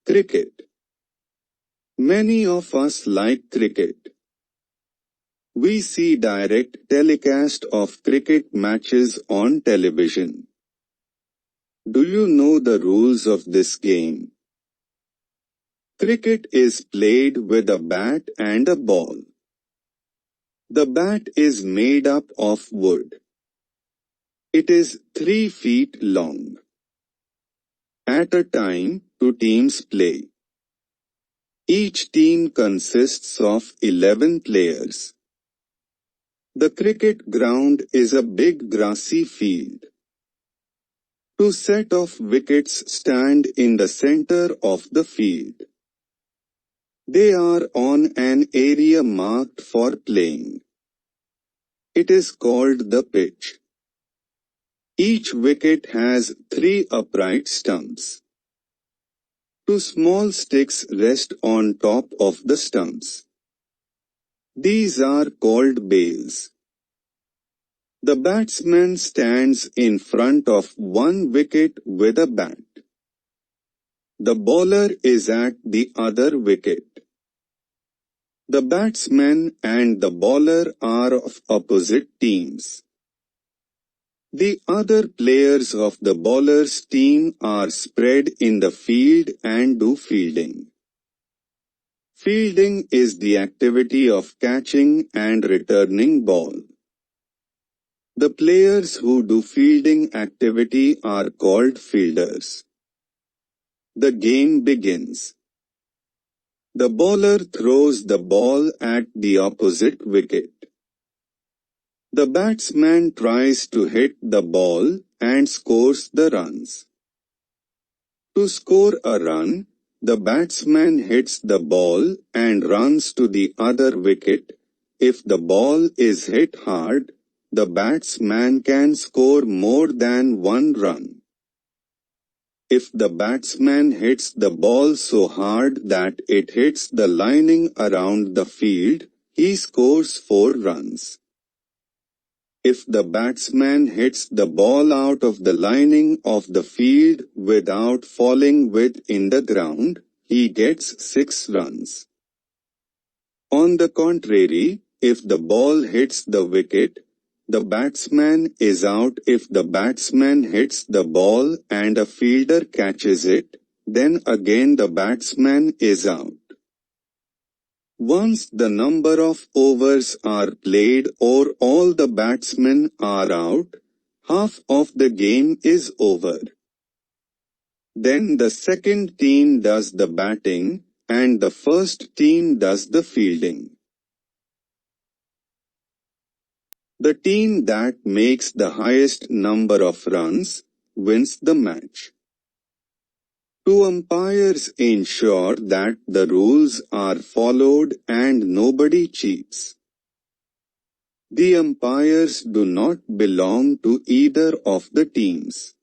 Cricket. Many of us like cricket. We see direct telecast of cricket matches on television. Do you know the rules of this game? Cricket is played with a bat and a ball. The bat is made up of wood. It is 3 feet long. At a time, 2 teams play. Each team consists of 11 players. The cricket ground is a big grassy field. 2 sets of wickets stand in the center of the field. They are on an area marked for playing. It is called the pitch. Each wicket has 3 upright stumps. 2 small sticks rest on top of the stumps. These are called bails. The batsman stands in front of one wicket with a bat. The bowler is at the other wicket. The batsman and the bowler are of opposite teams. The other players of the bowler's team are spread in the field and do fielding. Fielding is the activity of catching and returning ball. The players who do fielding activity are called fielders. The game begins. The bowler throws the ball at the opposite wicket. The batsman tries to hit the ball and scores the runs. To score a run, the batsman hits the ball and runs to the other wicket. If the ball is hit hard, the batsman can score more than 1 run. If the batsman hits the ball so hard that it hits the lining around the field, he scores 4 runs. If the batsman hits the ball out of the lining of the field without falling within the ground, he gets 6 runs. On the contrary, if the ball hits the wicket, the batsman is out. If the batsman hits the ball and a fielder catches it, then again the batsman is out. Once the number of overs are played or all the batsmen are out, half of the game is over. Then the second team does the batting, and the first team does the fielding. The team that makes the highest number of runs wins the match. 2 umpires ensure that the rules are followed and nobody cheats. The umpires do not belong to either of the teams.